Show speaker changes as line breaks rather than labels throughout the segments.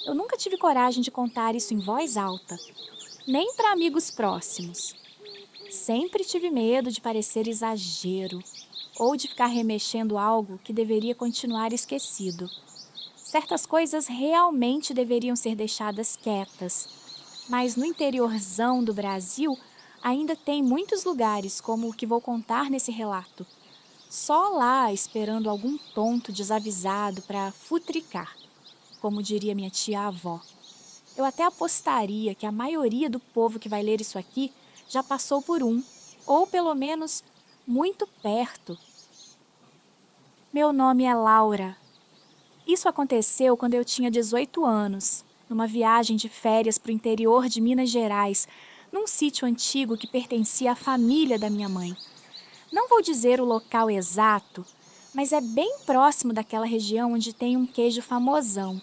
Eu nunca tive coragem de contar isso em voz alta, nem para amigos próximos. Sempre tive medo de parecer exagero ou de ficar remexendo algo que deveria continuar esquecido. Certas coisas realmente deveriam ser deixadas quietas, mas no interiorzão do Brasil ainda tem muitos lugares como o que vou contar nesse relato. Só lá esperando algum tonto desavisado para futricar, como diria minha tia-avó. Eu até apostaria que a maioria do povo que vai ler isso aqui já passou por um, ou pelo menos muito perto. Meu nome é Laura. Isso aconteceu quando eu tinha 18 anos, numa viagem de férias para o interior de Minas Gerais, num sítio antigo que pertencia à família da minha mãe. Não vou dizer o local exato, mas é bem próximo daquela região onde tem um queijo famosão.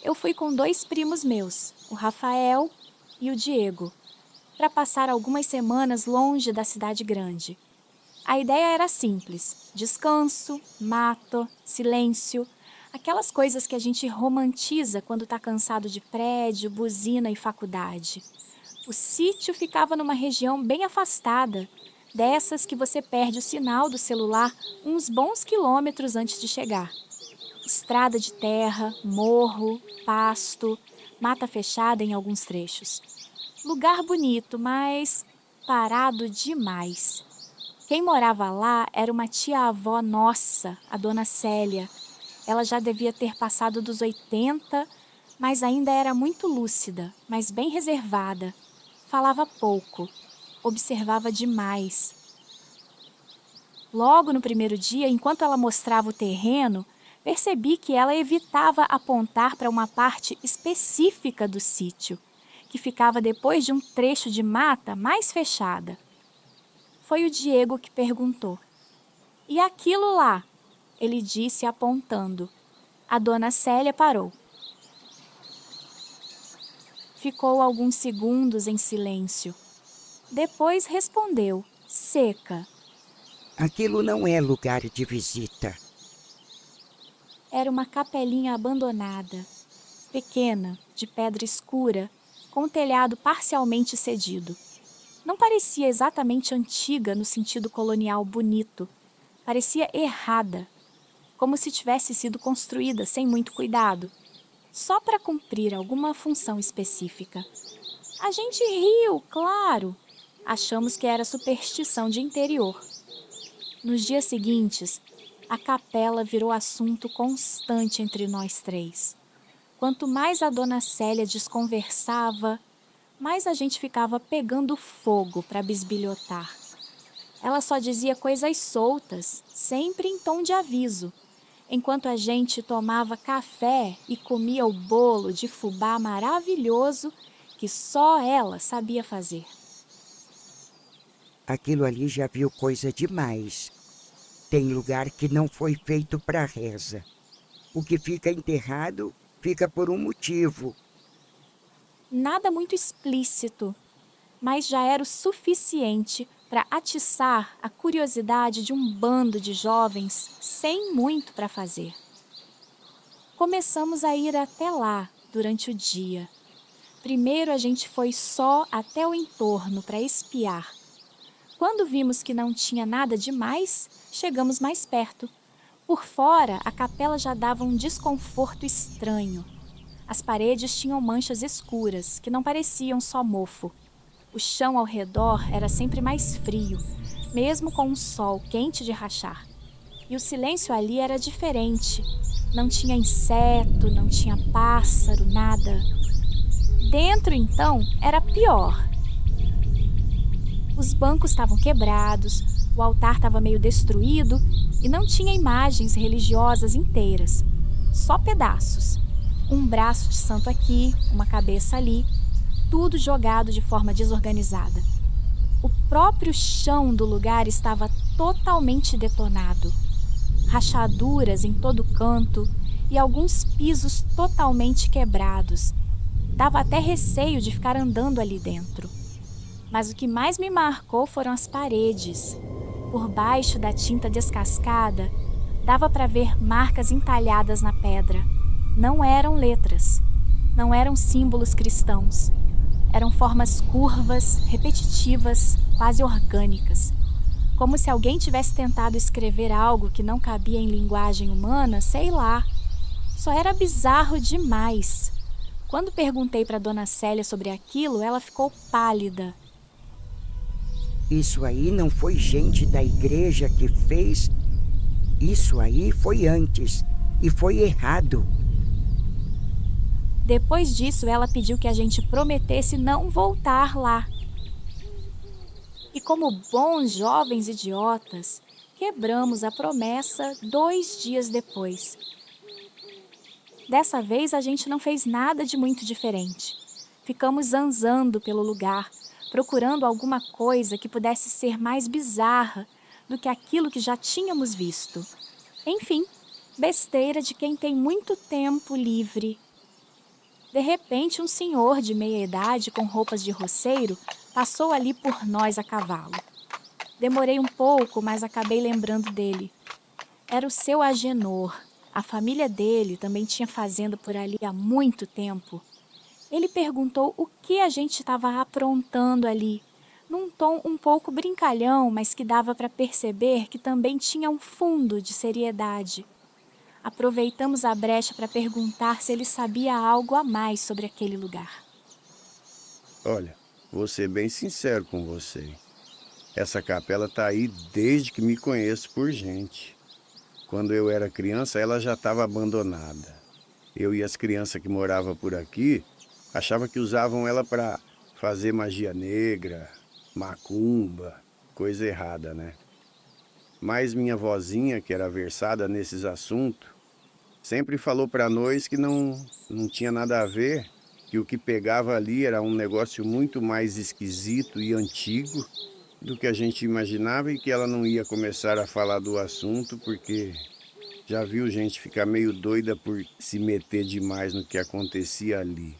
Eu fui com 2 primos meus, o Rafael e o Diego, para passar algumas semanas longe da cidade grande. A ideia era simples: descanso, mato, silêncio, aquelas coisas que a gente romantiza quando está cansado de prédio, buzina e faculdade. O sítio ficava numa região bem afastada, dessas que você perde o sinal do celular uns bons quilômetros antes de chegar. Estrada de terra, morro, pasto, mata fechada em alguns trechos. Lugar bonito, mas parado demais. Quem morava lá era uma tia-avó nossa, a dona Célia. Ela já devia ter passado dos 80, mas ainda era muito lúcida, mas bem reservada. Falava pouco, observava demais. Logo no primeiro dia, enquanto ela mostrava o terreno, percebi que ela evitava apontar para uma parte específica do sítio, que ficava depois de um trecho de mata mais fechada. Foi o Diego que perguntou. "E aquilo lá?" ele disse apontando. A dona Célia parou. Ficou alguns segundos em silêncio. Depois respondeu, seca.
Aquilo não é lugar de visita.
Era uma capelinha abandonada, pequena, de pedra escura, com o telhado parcialmente cedido. Não parecia exatamente antiga no sentido colonial bonito. Parecia errada, como se tivesse sido construída sem muito cuidado, só para cumprir alguma função específica. A gente riu, claro. Achamos que era superstição de interior. Nos dias seguintes, a capela virou assunto constante entre nós 3. Quanto mais a dona Célia desconversava, mais a gente ficava pegando fogo para bisbilhotar. Ela só dizia coisas soltas, sempre em tom de aviso, enquanto a gente tomava café e comia o bolo de fubá maravilhoso que só ela sabia fazer.
Aquilo ali já viu coisa demais. Tem lugar que não foi feito para reza. O que fica enterrado fica por um motivo.
Nada muito explícito, mas já era o suficiente para atiçar a curiosidade de um bando de jovens sem muito para fazer. Começamos a ir até lá durante o dia. Primeiro a gente foi só até o entorno para espiar. Quando vimos que não tinha nada demais, chegamos mais perto. Por fora, a capela já dava um desconforto estranho. As paredes tinham manchas escuras, que não pareciam só mofo. O chão ao redor era sempre mais frio, mesmo com um sol quente de rachar. E o silêncio ali era diferente. Não tinha inseto, não tinha pássaro, nada. Dentro, então, era pior. Os bancos estavam quebrados, o altar estava meio destruído e não tinha imagens religiosas inteiras, só pedaços. Um braço de santo aqui, uma cabeça ali, tudo jogado de forma desorganizada. O próprio chão do lugar estava totalmente detonado. Rachaduras em todo canto e alguns pisos totalmente quebrados. Dava até receio de ficar andando ali dentro. Mas o que mais me marcou foram as paredes. Por baixo da tinta descascada, dava para ver marcas entalhadas na pedra. Não eram letras. Não eram símbolos cristãos. Eram formas curvas, repetitivas, quase orgânicas. Como se alguém tivesse tentado escrever algo que não cabia em linguagem humana, sei lá. Só era bizarro demais. Quando perguntei para Dona Célia sobre aquilo, ela ficou pálida.
Isso aí não foi gente da igreja que fez. Isso aí foi antes e foi errado.
Depois disso, ela pediu que a gente prometesse não voltar lá. E como bons jovens idiotas, quebramos a promessa 2 dias depois. Dessa vez, a gente não fez nada de muito diferente. Ficamos zanzando pelo lugar, procurando alguma coisa que pudesse ser mais bizarra do que aquilo que já tínhamos visto. Enfim, besteira de quem tem muito tempo livre. De repente, um senhor de meia-idade com roupas de roceiro passou ali por nós a cavalo. Demorei um pouco, mas acabei lembrando dele. Era o seu Agenor. A família dele também tinha fazenda por ali há muito tempo. Ele perguntou o que a gente estava aprontando ali, num tom um pouco brincalhão, mas que dava para perceber que também tinha um fundo de seriedade. Aproveitamos a brecha para perguntar se ele sabia algo a mais sobre aquele lugar.
Olha, vou ser bem sincero com você. Essa capela tá aí desde que me conheço por gente. Quando eu era criança, ela já estava abandonada. Eu e as crianças que moravam por aqui achavam que usavam ela para fazer magia negra, macumba, coisa errada, né? Mas minha vozinha, que era versada nesses assuntos, sempre falou para nós que não tinha nada a ver, que o que pegava ali era um negócio muito mais esquisito e antigo do que a gente imaginava e que ela não ia começar a falar do assunto porque já viu gente ficar meio doida por se meter demais no que acontecia ali.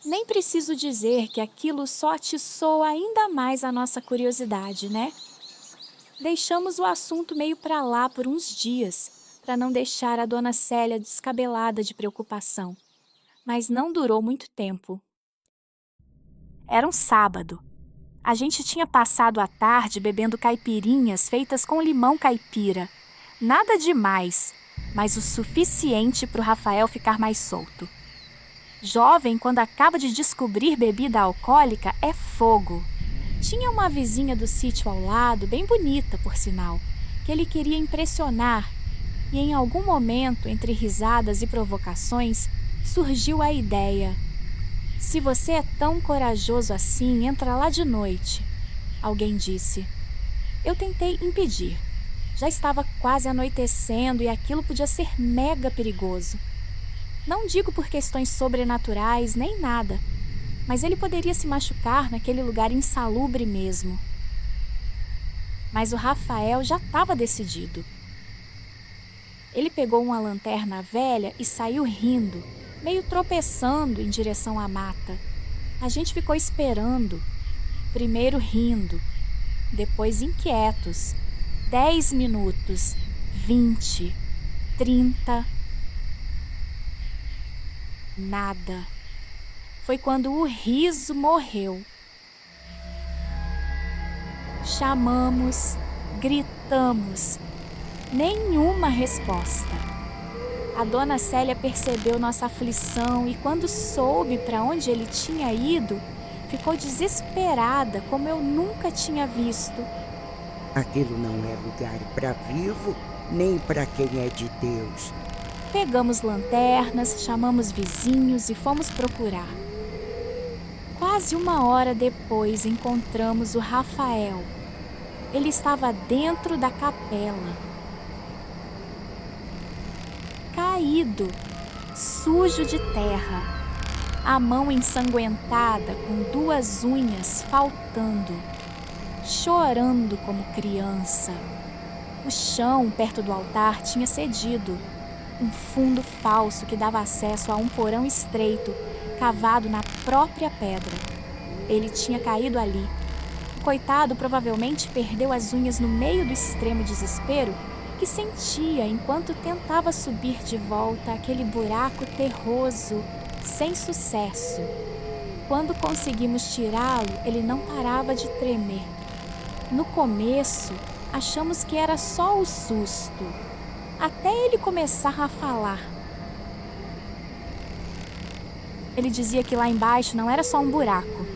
Nem preciso dizer que aquilo só atiçou ainda mais a nossa curiosidade, né? Deixamos o assunto meio para lá por uns dias, para não deixar a Dona Célia descabelada de preocupação. Mas não durou muito tempo. Era um sábado. A gente tinha passado a tarde bebendo caipirinhas feitas com limão caipira. Nada demais, mas o suficiente para o Rafael ficar mais solto. Jovem, quando acaba de descobrir bebida alcoólica, é fogo. Tinha uma vizinha do sítio ao lado, bem bonita, por sinal, que ele queria impressionar, e em algum momento, entre risadas e provocações, surgiu a ideia. Se você é tão corajoso assim, entra lá de noite, alguém disse. Eu tentei impedir. Já estava quase anoitecendo e aquilo podia ser mega perigoso. Não digo por questões sobrenaturais nem nada, mas ele poderia se machucar naquele lugar insalubre mesmo. Mas o Rafael já estava decidido. Ele pegou uma lanterna velha e saiu rindo, meio tropeçando em direção à mata. A gente ficou esperando, primeiro rindo, depois inquietos. 10 minutos, 20, 30... Nada. Foi quando o riso morreu. Chamamos, gritamos. Nenhuma resposta. A Dona Célia percebeu nossa aflição e quando soube para onde ele tinha ido, ficou desesperada como eu nunca tinha visto.
Aquilo não é lugar para vivo, nem para quem é de Deus.
Pegamos lanternas, chamamos vizinhos e fomos procurar. Quase 1 hora depois encontramos o Rafael. Ele estava dentro da capela. Caído, sujo de terra, a mão ensanguentada com 2 unhas faltando, chorando como criança. O chão perto do altar tinha cedido, um fundo falso que dava acesso a um porão estreito, cavado na própria pedra. Ele tinha caído ali. O coitado provavelmente perdeu as unhas no meio do extremo desespero que sentia enquanto tentava subir de volta aquele buraco terroso, sem sucesso. Quando conseguimos tirá-lo, ele não parava de tremer. No começo, achamos que era só o susto, até ele começar a falar. Ele dizia que lá embaixo não era só um buraco,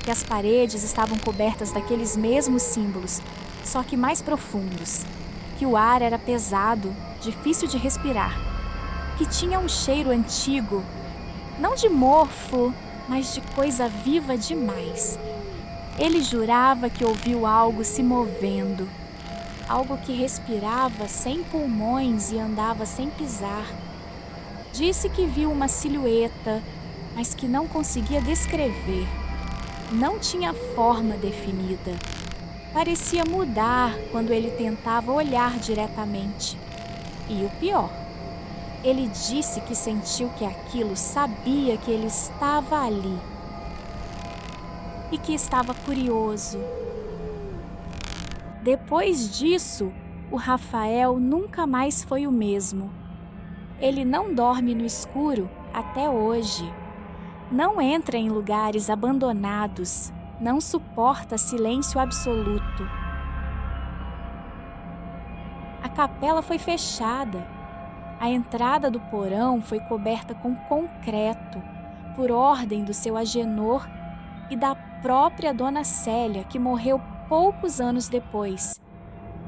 que as paredes estavam cobertas daqueles mesmos símbolos, só que mais profundos, que o ar era pesado, difícil de respirar, que tinha um cheiro antigo, não de mofo, mas de coisa viva demais. Ele jurava que ouviu algo se movendo, algo que respirava sem pulmões e andava sem pisar. Disse que viu uma silhueta, mas que não conseguia descrever. Não tinha forma definida. Parecia mudar quando ele tentava olhar diretamente. E o pior, ele disse que sentiu que aquilo sabia que ele estava ali e que estava curioso. Depois disso, o Rafael nunca mais foi o mesmo. Ele não dorme no escuro até hoje. Não entra em lugares abandonados, não suporta silêncio absoluto. A capela foi fechada. A entrada do porão foi coberta com concreto, por ordem do seu Agenor e da própria Dona Célia, que morreu poucos anos depois.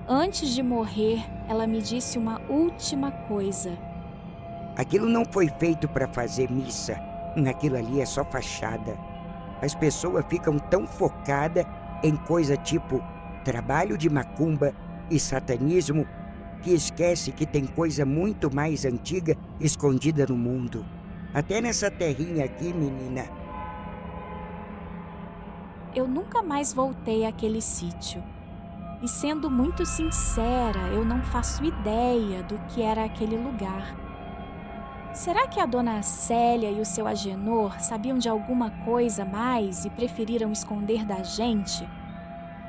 Antes de morrer, ela me disse uma última coisa.
Aquilo não foi feito para fazer missa. Naquilo ali é só fachada. As pessoas ficam tão focadas em coisa tipo trabalho de macumba e satanismo que esquece que tem coisa muito mais antiga escondida no mundo. Até nessa terrinha aqui, menina.
Eu nunca mais voltei àquele sítio. E sendo muito sincera, eu não faço ideia do que era aquele lugar. Será que a Dona Célia e o seu Agenor sabiam de alguma coisa mais e preferiram esconder da gente?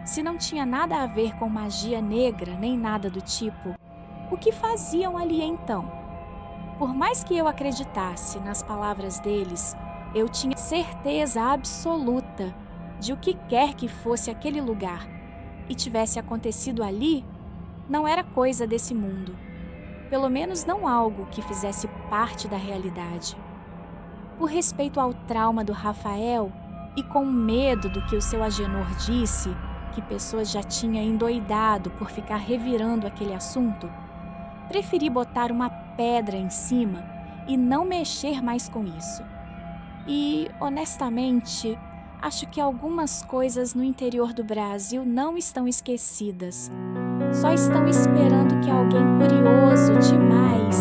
Se não tinha nada a ver com magia negra nem nada do tipo, o que faziam ali então? Por mais que eu acreditasse nas palavras deles, eu tinha certeza absoluta de o que quer que fosse aquele lugar e tivesse acontecido ali, não era coisa desse mundo. Pelo menos não algo que fizesse parte da realidade. Por respeito ao trauma do Rafael e com medo do que o seu Agenor disse, que pessoas já tinham endoidado por ficar revirando aquele assunto, preferi botar uma pedra em cima e não mexer mais com isso. E, honestamente, acho que algumas coisas no interior do Brasil não estão esquecidas. Só estão esperando que alguém curioso demais